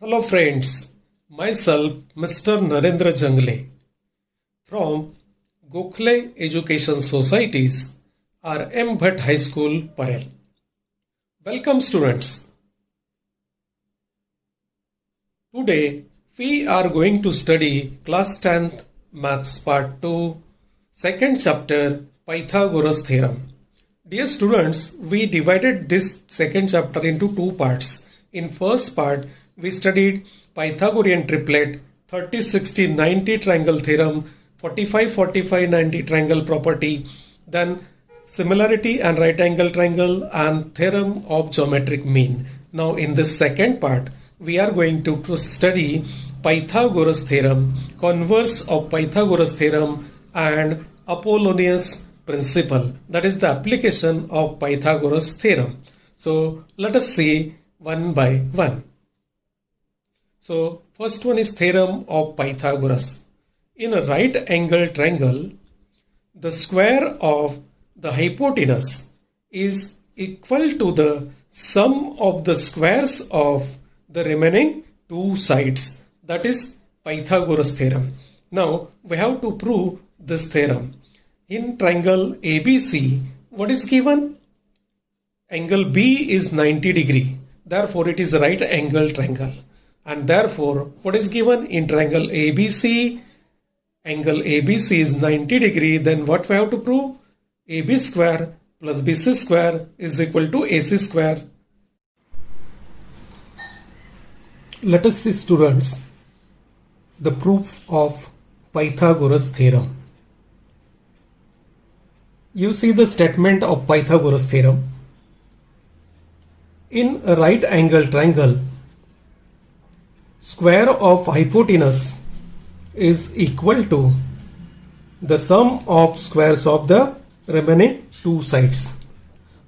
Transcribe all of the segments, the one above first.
Hello friends, myself Mr. Narendra Jangale from Gokhale Education Societies R.M. Bhatt High School, Parel. Welcome students. Today we are going to study class 10th Maths Part 2, second chapter Pythagoras theorem. Dear students, we divided this second chapter into two parts. In first part, we studied Pythagorean triplet, 30, 60, 90 triangle theorem, 45, 45, 90 triangle property, then similarity and right angle triangle and theorem of geometric mean. Now in this second part, we are going to study Pythagoras theorem, Converse of Pythagoras theorem and Apollonius principle. That is the application of Pythagoras theorem. So let us see one by one. So first one is theorem of Pythagoras. In a right angle triangle, the square of the hypotenuse is equal to the sum of the squares of the remaining two sides. That is Pythagoras theorem. Now we have to prove this theorem. In triangle ABC, what is given? Angle B is 90 degree. Therefore, it is a right angle triangle. And therefore, what is given in triangle ABC? Angle ABC is 90 degree. Then what we have to prove? AB square plus BC square is equal to AC square. Let us see, students, the proof of Pythagoras theorem. You see the statement of Pythagoras theorem. In a right angle triangle, square of hypotenuse is equal to the sum of squares of the remaining two sides.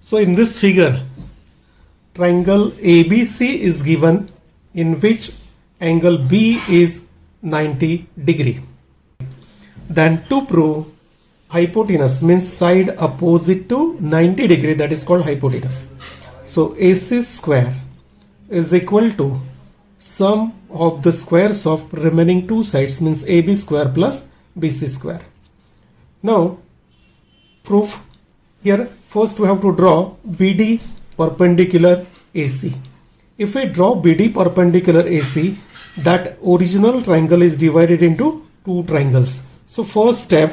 So in this figure, triangle ABC is given, in which angle B is 90 degree. Then to prove hypotenuse means side opposite to 90 degree, that is called hypotenuse. So AC square is equal to sum of the squares of remaining two sides, means AB square plus BC square. Now proof. Here first we have to draw BD perpendicular AC. If we draw BD perpendicular AC, that original triangle is divided into two triangles. So first step,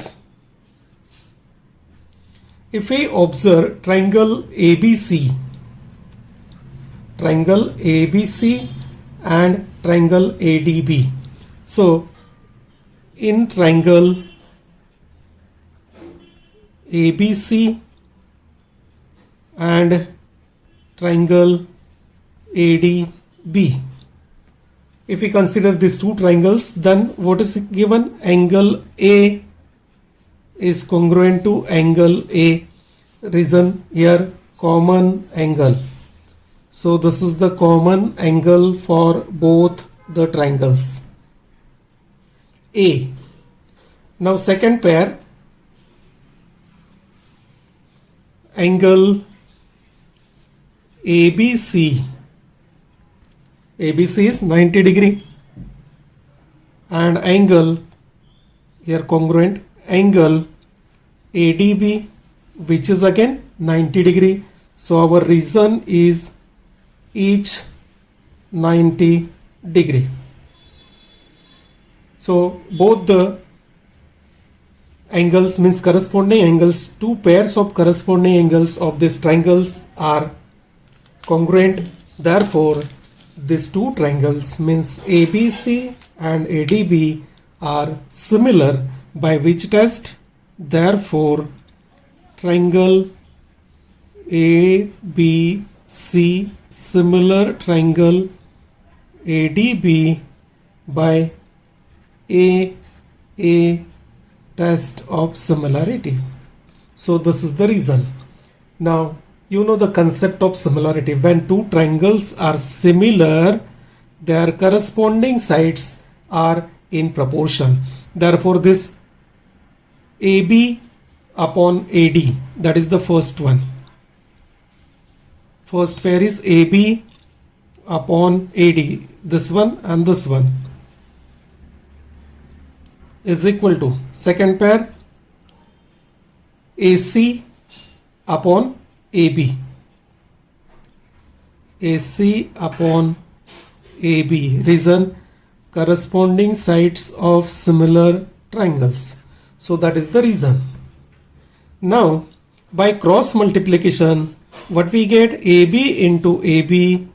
if we observe triangle ABC and triangle ADB. So in triangle ABC and triangle ADB, if we consider these two triangles, then what is given? Angle A is congruent to angle A. Reason here, common angle. So this is the common angle for both the triangles A. Now second pair, angle ABC. ABC is 90 degree and angle here congruent angle ADB, which is again 90 degree. So our reason is each 90 degree. So both the angles means corresponding angles, two pairs of corresponding angles of these triangles are congruent. Therefore, these two triangles means ABC and ADB are similar, by which test? Therefore, triangle ABC similar triangle ADB by A test of similarity. So this is the reason. Now you know the concept of similarity. When two triangles are similar, their corresponding sides are in proportion. Therefore this AB upon AD, that is the first one. First pair is AB upon AD, this one and this one, is equal to second pair AC upon AB. AC upon AB. Reason, corresponding sides of similar triangles. So that is the reason. Now by cross multiplication, what we get, AB into AB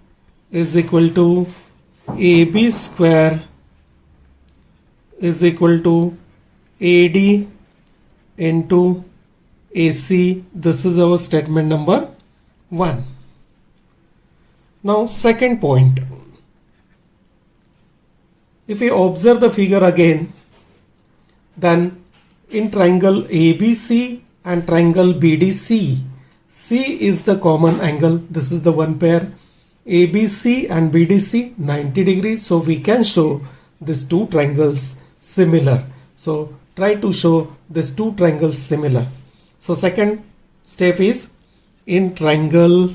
is equal to AB square is equal to AD into AC. This is our statement number 1. Now second point, if we observe the figure again, then in triangle ABC and triangle BDC, C is the common angle. This is the one pair. ABC and BDC 90 degrees. So we can show these two triangles similar. So try to show these two triangles similar. So second step is, in triangle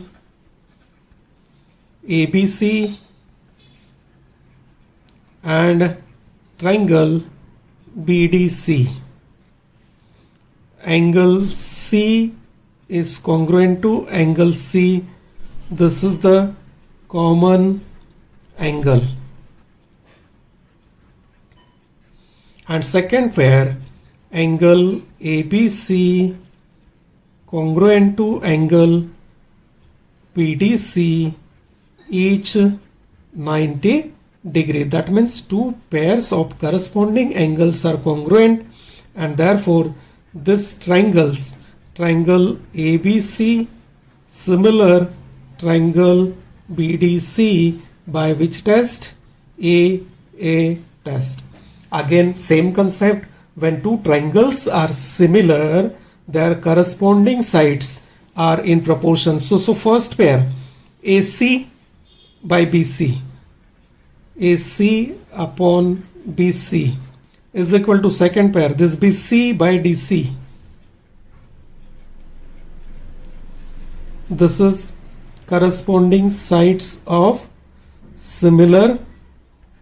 ABC and triangle BDC, angle C is congruent to angle C. This is the common angle. And second pair, angle ABC congruent to angle BDC, each 90 degree. That means two pairs of corresponding angles are congruent, and therefore this triangles, triangle ABC similar triangle BDC, by which test? A test. Again same concept, when two triangles are similar, their corresponding sides are in proportion. So first pair, AC by BC, AC upon BC is equal to second pair, this BC by DC. This is corresponding sides of similar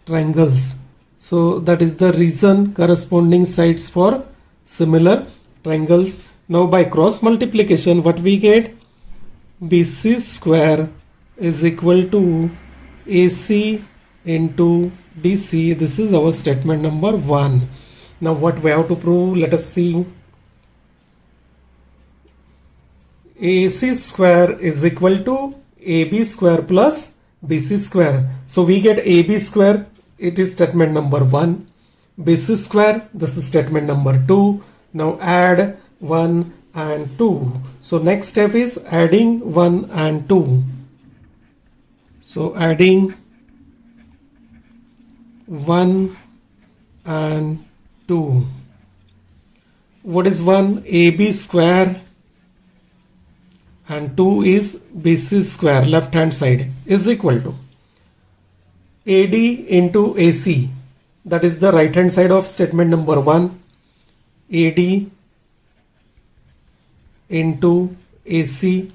triangles. So that is the reason, corresponding sides for similar triangles. Now by cross multiplication, what we get? BC square is equal to AC into DC. This is our statement number 1. Now what we have to prove? Let us see. AC square is equal to AB square plus BC square. So we get AB square, it is statement number 1. BC square, this is statement number 2. Now add 1 and 2. So next step is adding 1 and 2. So adding 1 and 2. What is 1? AB square, and 2 is BC square, left hand side, is equal to AD into AC, that is the right hand side of statement number 1. AD into AC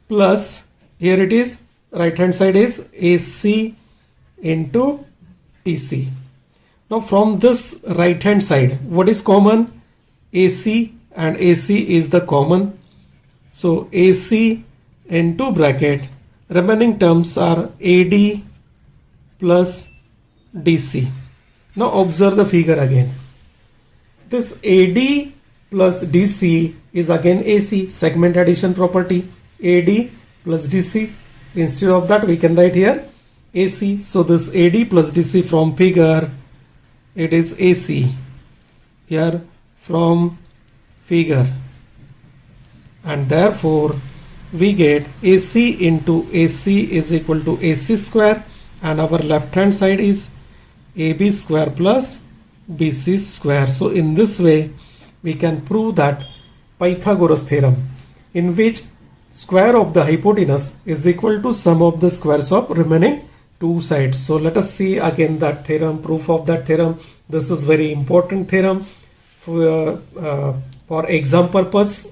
plus, here it is, right hand side is AC into DC. Now from this right hand side, what is common? AC, and AC is the common. So AC into bracket, remaining terms are AD plus DC. Now observe the figure again. This AD plus DC is again AC, segment addition property. AD plus DC, instead of that we can write here AC. So this AD plus DC from figure, it is AC here from figure, and therefore we get AC into AC is equal to AC square, and our left hand side is AB square plus BC square. So in this way we can prove that Pythagoras theorem, in which square of the hypotenuse is equal to sum of the squares of remaining two sides. So let us see again that theorem, proof of that theorem. This is very important theorem for exam purpose.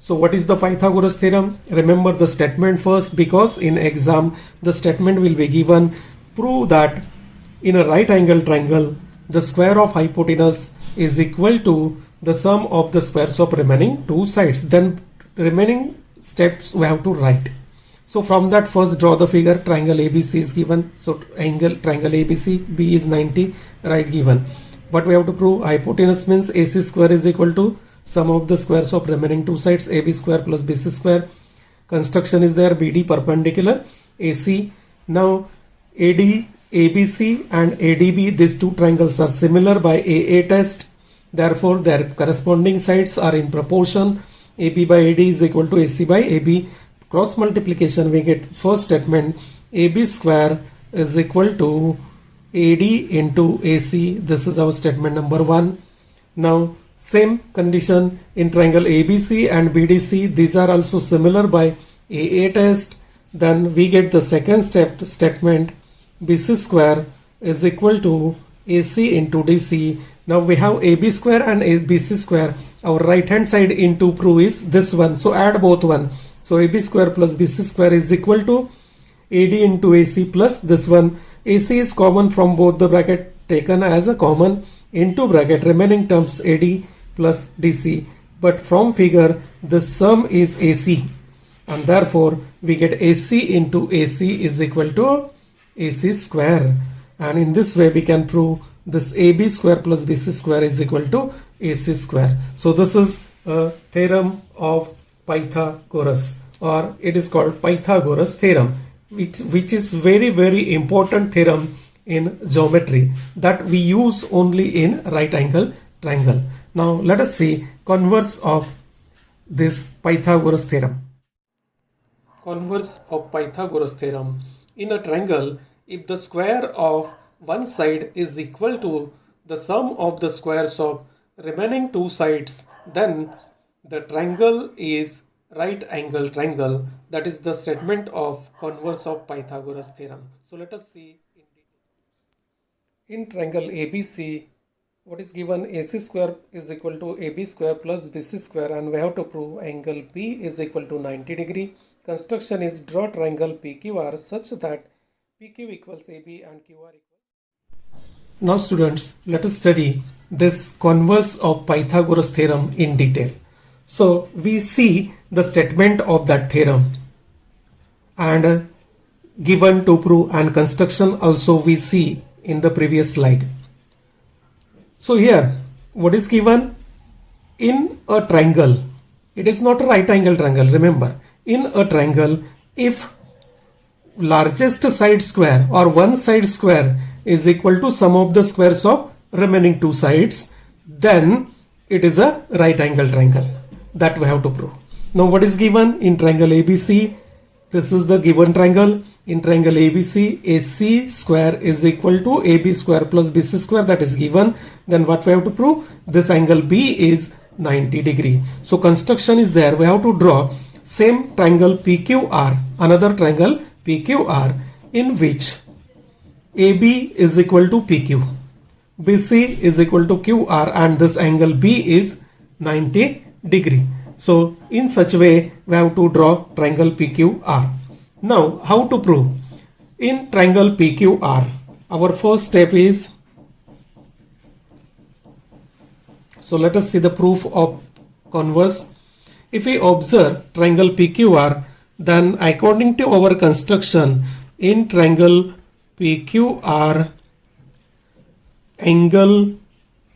So what is the Pythagoras theorem? Remember the statement first, because in exam the statement will be given. Prove that in a right angle triangle the square of hypotenuse is equal to the sum of the squares of remaining two sides. Then remaining steps we have to write. So from that, first draw the figure. Triangle ABC is given. So triangle ABC, B is 90, right, given. What we have to prove? Hypotenuse means AC square is equal to sum of the squares of remaining two sides, AB square plus BC square. Construction is there, BD perpendicular, AC. Now AD, ABC and ADB, these two triangles are similar by AA test. Therefore their corresponding sides are in proportion. AB by AD is equal to AC by AB. Cross multiplication, we get first statement, AB square is equal to AD into AC. This is our statement number 1. Now same condition in triangle ABC and BDC, these are also similar by AA test. Then we get the second statement, BC square is equal to AC into DC. Now we have AB square and BC square. Our right hand side into prove is this one, so add both one. So AB square plus BC square is equal to AD into AC plus this one. AC is common from both the bracket, taken as a common, into bracket remaining terms AD plus DC. But from figure the sum is AC, and therefore we get AC into AC is equal to AC square. And in this way we can prove this AB square plus BC square is equal to AC square. So this is a theorem of Pythagoras, or it is called Pythagoras theorem, which is very important theorem in geometry that we use only in right angle triangle. Now let us see converse of this Pythagoras theorem. Converse of Pythagoras theorem. In a triangle, if the square of one side is equal to the sum of the squares of remaining two sides, then the triangle is right angle triangle. That is the statement of converse of Pythagoras theorem. So let us see in detail. In triangle ABC, what is given? AC square is equal to AB square plus BC square, and we have to prove angle B is equal to 90 degree. Construction is draw triangle PQR such that PQ equals AB and QR equals. Now students, let us study this converse of Pythagoras theorem in detail. So we see the statement of that theorem and given to prove, and construction also we see in the previous slide. So here what is given? In a triangle, it is not a right angle triangle, remember. In a triangle, if largest side square or one side square is equal to sum of the squares of remaining two sides, then it is a right angle triangle. That we have to prove. Now what is given in triangle ABC? This is the given triangle. In triangle ABC, AC square is equal to AB square plus BC square, that is given. Then what we have to prove? This angle B is 90 degree. So construction is there. We have to draw same triangle PQR, another triangle PQR, in which AB is equal to PQ, BC is equal to QR, and this angle B is 90 degree. So in such way we have to draw triangle PQR. Now how to prove? In triangle PQR, our first step is, so let us see the proof of converse. If we observe triangle PQR, then according to our construction, in triangle PQR, angle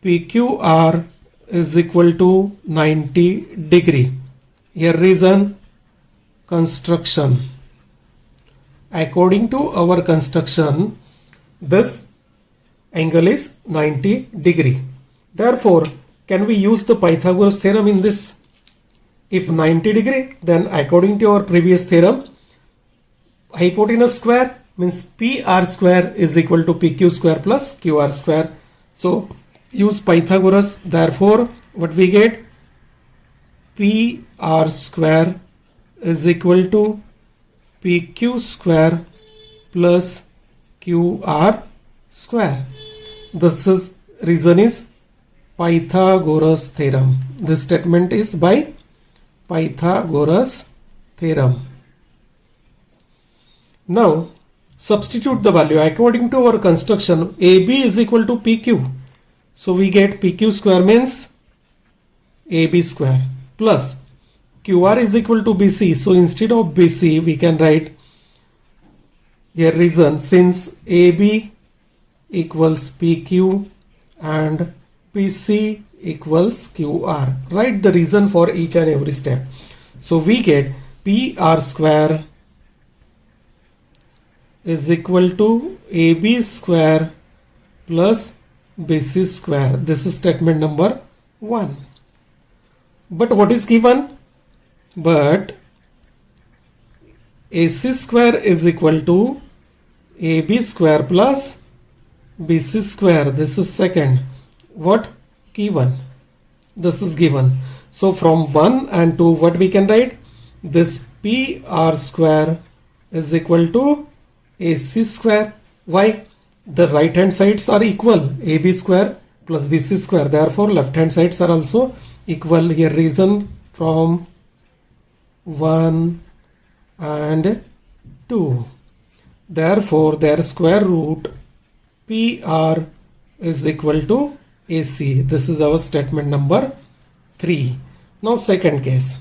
PQR is equal to 90 degree. Here reason, construction. According to our construction, this angle is 90 degree. Therefore, can we use the Pythagoras theorem in this? If 90 degree, then according to our previous theorem, hypotenuse square means PR square is equal to PQ square plus QR square. So use Pythagoras. Therefore what we get? PR square is equal to PQ square plus QR square. This is reason is Pythagoras theorem. This statement is by Pythagoras theorem. Now substitute the value according to our construction. AB is equal to PQ. So we get PQ square means AB square plus QR is equal to BC. So instead of BC we can write here reason, since AB equals PQ and PC equals QR. Write the reason for each and every step. So we get PR square is equal to AB square plus BC square. This is statement number 1. But what is given? But AC square is equal to AB square plus BC square. This is second. What? Given. This is given. So from 1 and 2 what we can write? This PR square is equal to AC square. Why? The right hand sides are equal. AB square plus BC square. Therefore left hand sides are also equal. Here reason from 1 and 2. Therefore their square root PR is equal to AC. This is our statement number 3. Now second case.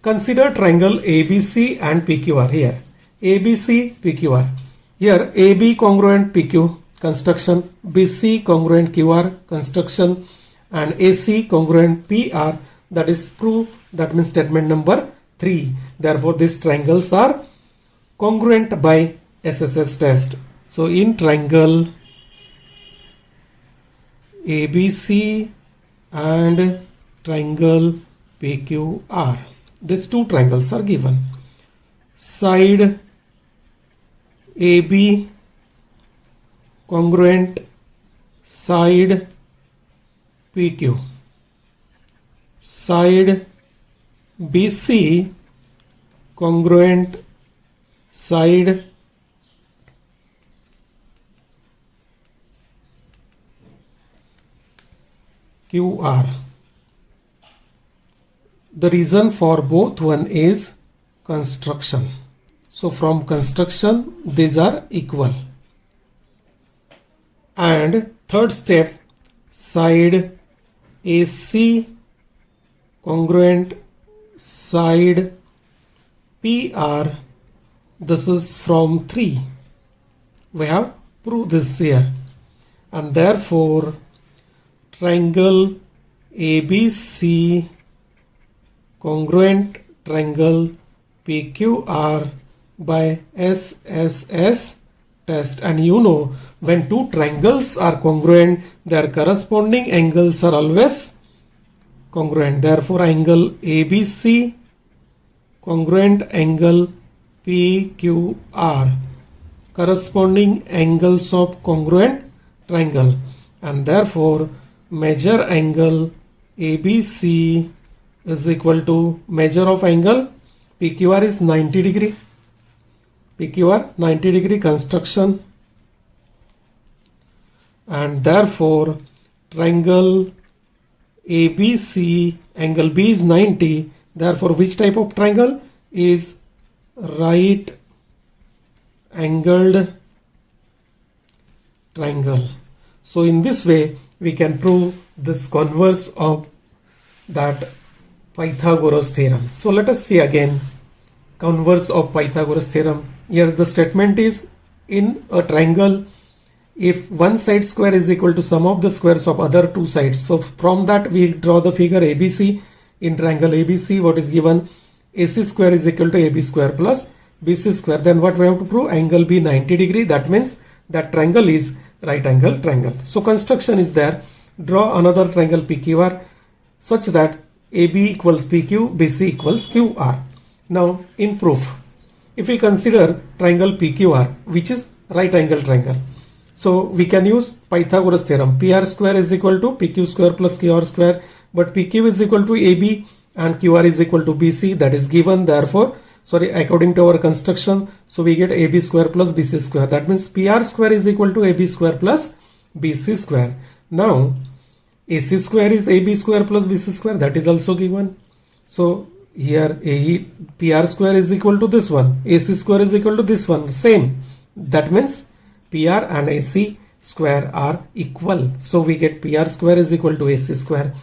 Consider triangle ABC and PQR here. ABC, PQR. Here AB congruent PQ construction, BC congruent QR construction and AC congruent PR, that is proof. That means statement number 3. Therefore these triangles are congruent by SSS test. So in triangle ABC and triangle PQR, these two triangles are given. Side AB congruent side PQ, side BC congruent side QR. The reason for both one is construction. So from construction these are equal. And third step, side AC congruent side PR. This is from 3. We have proved this here. And therefore triangle ABC congruent triangle PQR by SSS test. And you know, when two triangles are congruent, their corresponding angles are always congruent. Therefore angle ABC congruent angle PQR, corresponding angles of congruent triangle, and therefore measure angle ABC is equal to measure of angle PQR is 90 degree. PQR 90 degree construction, and therefore triangle ABC angle B is 90. Therefore which type of triangle is right angled triangle. So in this way we can prove this converse of that Pythagoras theorem. So let us see again converse of Pythagoras theorem. Here the statement is, in a triangle, if one side square is equal to sum of the squares of other two sides. So from that we draw the figure ABC. In triangle ABC, what is given? AC square is equal to AB square plus BC square. Then what we have to prove? Angle B 90 degree. That means that triangle is right angle triangle. So construction is there. Draw another triangle PQR such that AB equals PQ, BC equals QR. Now in proof, if we consider triangle PQR, which is right angle triangle, so we can use Pythagoras theorem. PR square is equal to PQ square plus QR square, but PQ is equal to AB and QR is equal to BC, that is given. Therefore, according to our construction, so we get AB square plus BC square. That means PR square is equal to AB square plus BC square. Now AC square is AB square plus BC square, that is also given. So here PR square is equal to this one, AC square is equal to this one, same. That means PR and AC square are equal. So we get PR square is equal to AC square.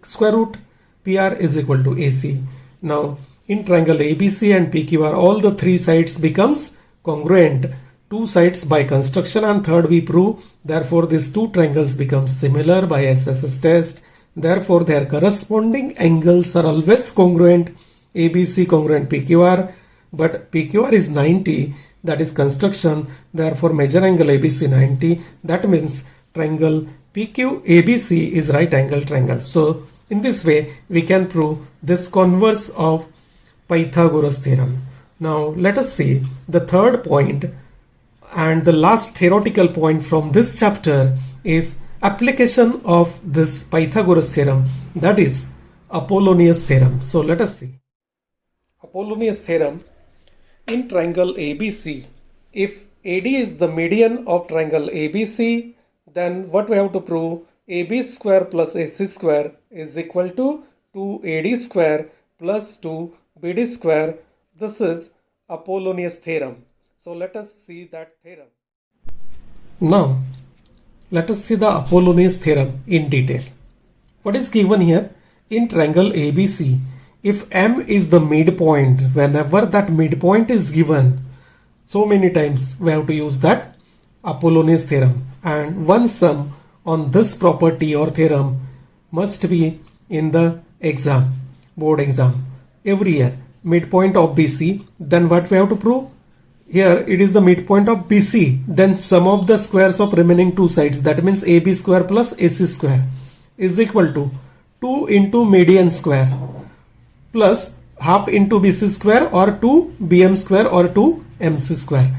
Square root PR is equal to AC. Now in triangle ABC and PQR, all the three sides becomes congruent. Two sides by construction, and third we prove. Therefore these two triangles become similar by SSS test. Therefore their corresponding angles are always congruent. ABC congruent PQR, but PQR is 90, that is construction. Therefore major angle ABC 90. That means triangle PQABC is right angle triangle. So in this way we can prove this converse of Pythagoras theorem. Now let us see the third point and the last theoretical point from this chapter is application of this Pythagoras theorem, that is Apollonius theorem. So let us see. Apollonius theorem, in triangle ABC, if AD is the median of triangle ABC, then what we have to prove? AB square plus AC square is equal to 2AD square plus 2BD square. This is Apollonius theorem. So let us see that theorem. Now let us see the Apollonius theorem in detail. What is given here? In triangle ABC, if M is the midpoint, whenever that midpoint is given, so many times we have to use that Apollonius theorem, and one sum on this property or theorem must be in the exam, board exam every year. Midpoint of BC, then what we have to prove? Here it is the midpoint of BC, then sum of the squares of remaining two sides, that means AB square plus AC square is equal to 2 into median square plus half into BC square or 2 BM square or 2 MC square.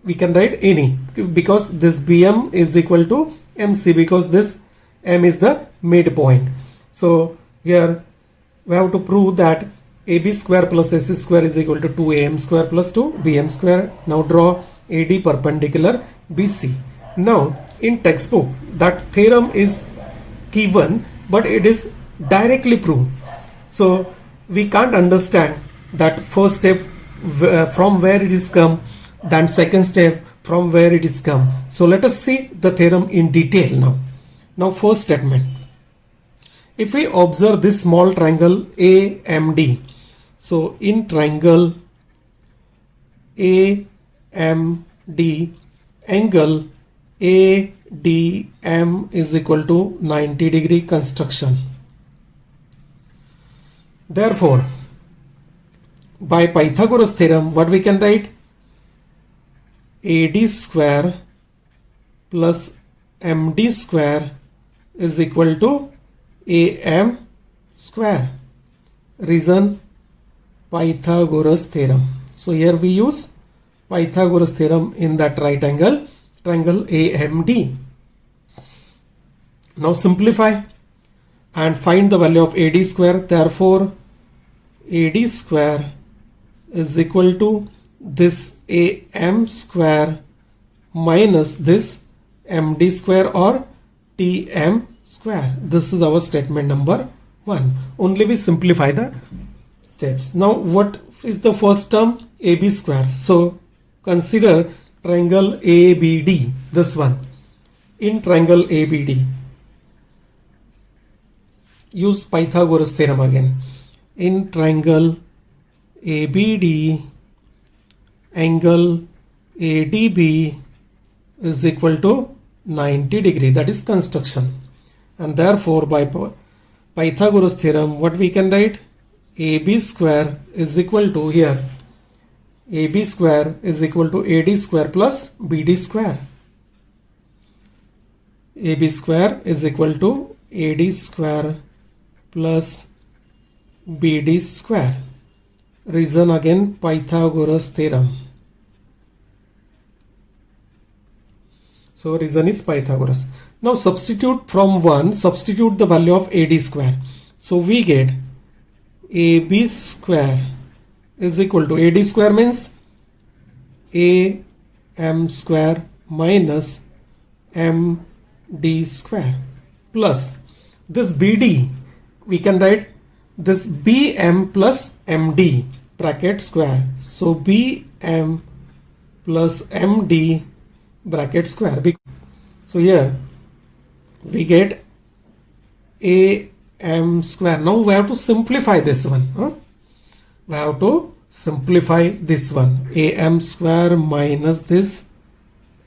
We can write any, because this BM is equal to MC, because this M is the midpoint. So here we have to prove that AB square plus AC square is equal to 2AM square plus 2BM square. Now draw AD perpendicular BC. Now in textbook that theorem is given, but it is directly proved. So we can't understand that first step from where it is come, then second step from where it is come. So let us see the theorem in detail now. Now first statement. If we observe this small triangle AMD, so in triangle AMD, angle ADM is equal to 90 degree construction. Therefore, by Pythagoras theorem, what we can write? AD square plus MD square is equal to AM square. Reason? Pythagoras theorem. So here we use Pythagoras theorem in that right angle triangle AMD. Now simplify and find the value of AD square. Therefore AD square is equal to this AM square minus this MD square or TM square. This is our statement number 1. Only we simplify the steps. Now what is the first term? AB square. So consider triangle ABD, this one. In triangle ABD, use Pythagoras theorem again. In triangle ABD, angle ADB is equal to 90 degree, that is construction. And therefore by Pythagoras theorem, what we can write? AB square is equal to, here AB square is equal to AD square plus BD square. AB square is equal to AD square plus BD square. Reason again Pythagoras theorem. So reason is Pythagoras. Now substitute from 1, substitute the value of AD square. So we get AB square is equal to, AD square means AM square minus MD square plus this BD we can write this bm plus md bracket square. So bm plus md bracket square. So here we get am square. Now we have to simplify this one. We have to simplify this one. Am square minus this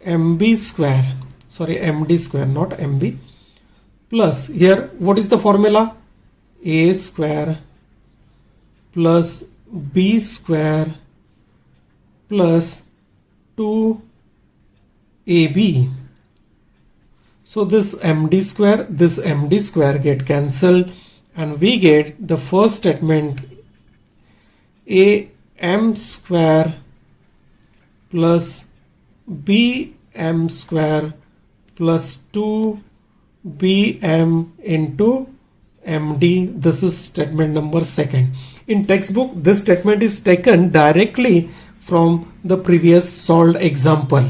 mb square. Sorry, md square, not mb. Plus here, what is the formula? A square plus b square plus 2ab. So this md square get cancelled, and we get the first statement am square plus bm square plus 2bm into md. This is statement number second. In textbook, this statement is taken directly from the previous solved example,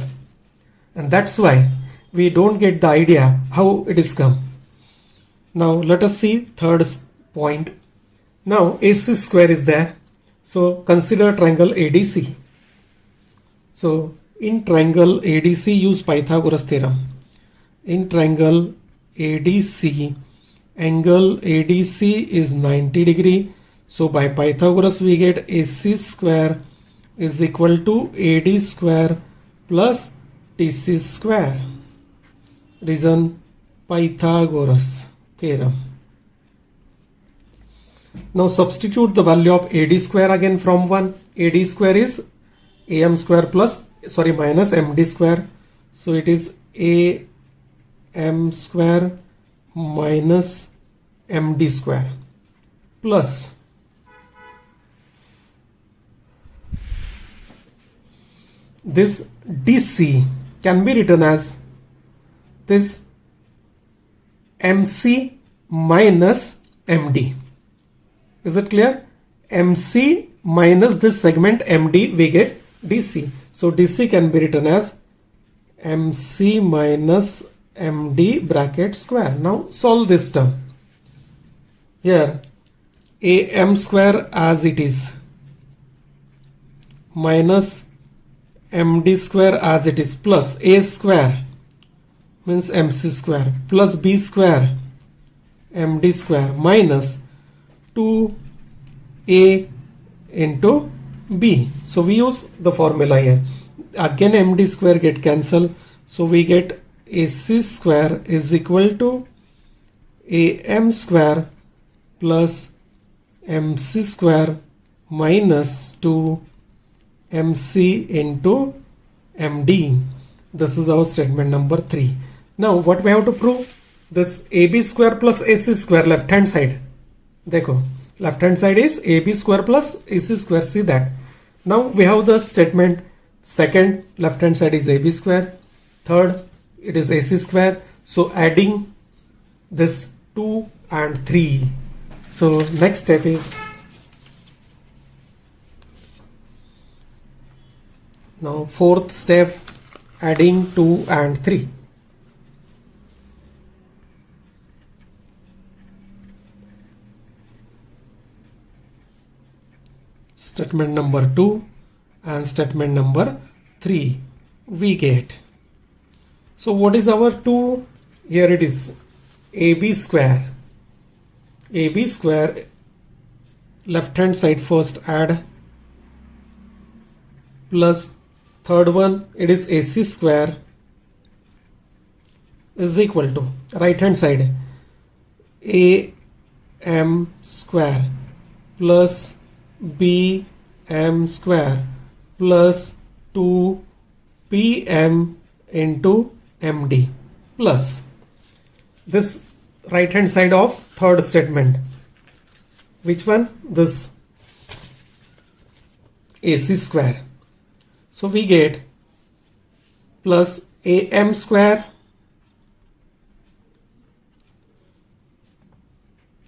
and that's why we don't get the idea how it is come. Now let us see third point. Now AC square is there. So consider triangle ADC. So in triangle ADC, use Pythagoras theorem. In triangle ADC, angle ADC is 90 degree. So by Pythagoras we get AC square is equal to AD square plus TC square. Reason Pythagoras theorem. Now substitute the value of AD square again from 1. AD square is AM square minus MD square. So it is AM square minus MD square plus this DC can be written as this MC minus MD. Is it clear? MC minus this segment MD, we get DC. So DC can be written as MC minus MD bracket square. Now solve this term. Here AM square as it is minus MD square as it is plus A square means MC square plus B square MD square minus 2A into B. So we use the formula here. Again MD square get cancelled. So we get AC square is equal to AM square plus MC square minus 2 MC into MD. This is our statement number 3. Now what we have to prove? This AB square plus AC square left hand side. Dekho, left hand side is AB square plus AC square. See that. Now we have the statement. Second, left hand side is AB square. Third, it is AC square. So adding this 2 and 3. So next step is now fourth step, adding 2 and 3. Statement number 2 and statement number 3 we get. So what is our 2? Here it is AB square. AB square, left hand side first add, plus third one it is AC square is equal to right hand side AM square plus BM square plus 2PM into MD plus this right hand side of third statement. Which one? This AC square. So we get plus AM square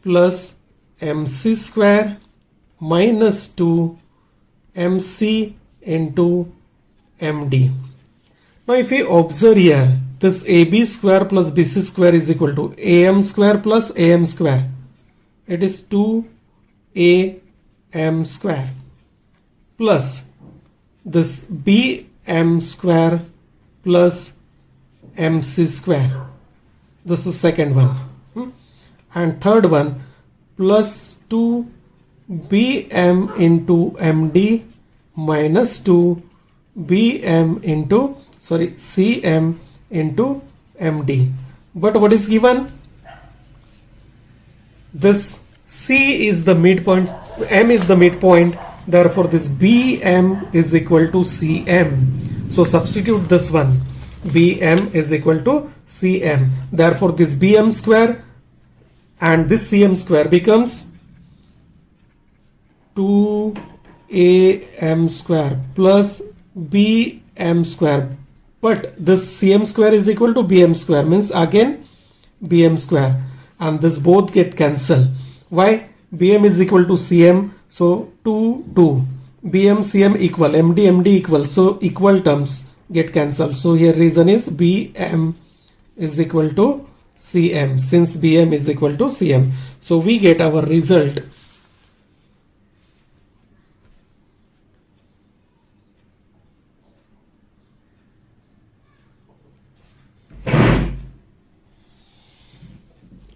plus MC square minus 2 MC into MD. Now if we observe here, this AB square plus BC square is equal to AM square plus AM square. It is 2 2am square plus this bm square plus mc square. This is second one. And third one plus 2bm into md minus 2bm into cm into md. But what is given? This c is the midpoint, m is the midpoint, therefore this bm is equal to cm. So substitute this one, bm is equal to cm. Therefore this bm square and this cm square becomes 2am square plus bm square. But this cm square is equal to bm square, means again bm square, and this both get cancelled. Why? bm is equal to cm, so 2 bm cm equal, md equal, so equal terms get cancelled. So here reason is bm is equal to cm, since bm is equal to cm. So we get our result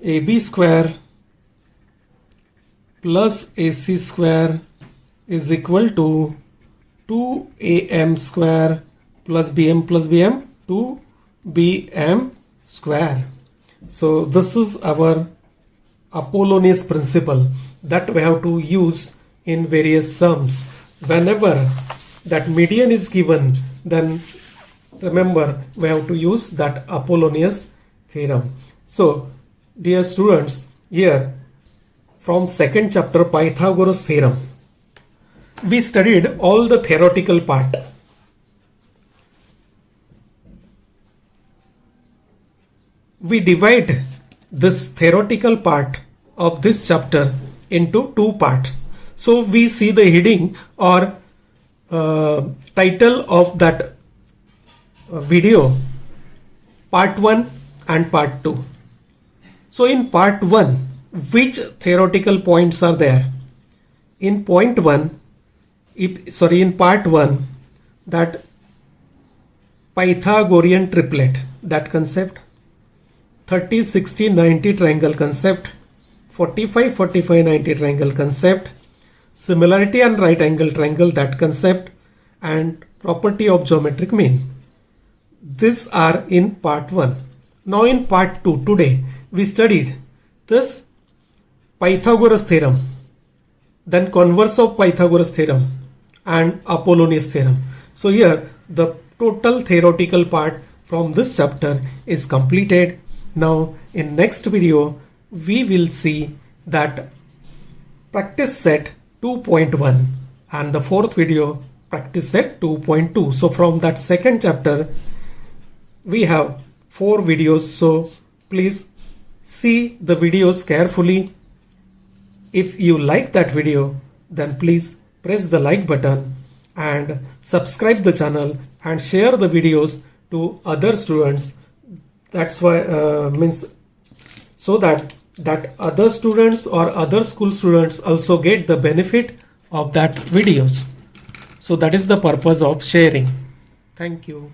AB square plus AC square is equal to 2AM square plus BM 2BM square. So this is our Apollonius principle that we have to use in various sums. Whenever that median is given, then remember we have to use that Apollonius theorem. So dear students, here from second chapter Pythagoras theorem, we studied all the theoretical part. We divide this theoretical part of this chapter into two parts. So we see the heading or title of that video, part 1 and part 2. So in part 1, which theoretical points are there? In part 1, that Pythagorean triplet, that concept, 30, 60, 90 triangle concept, 45, 45, 90 triangle concept, similarity and right angle triangle, that concept, and property of geometric mean. These are in part 1. Now in part 2, today, we studied this Pythagoras theorem, then Converse of Pythagoras theorem and Apollonius theorem. So here the total theoretical part from this chapter is completed. Now in next video we will see that practice set 2.1 and the fourth video practice set 2.2. So from that second chapter we have 4 videos. So please see the videos carefully. If you like that video, then please press the like button and subscribe the channel and share the videos to other students. That's why so that other students or other school students also get the benefit of that videos. So that is the purpose of sharing. Thank you.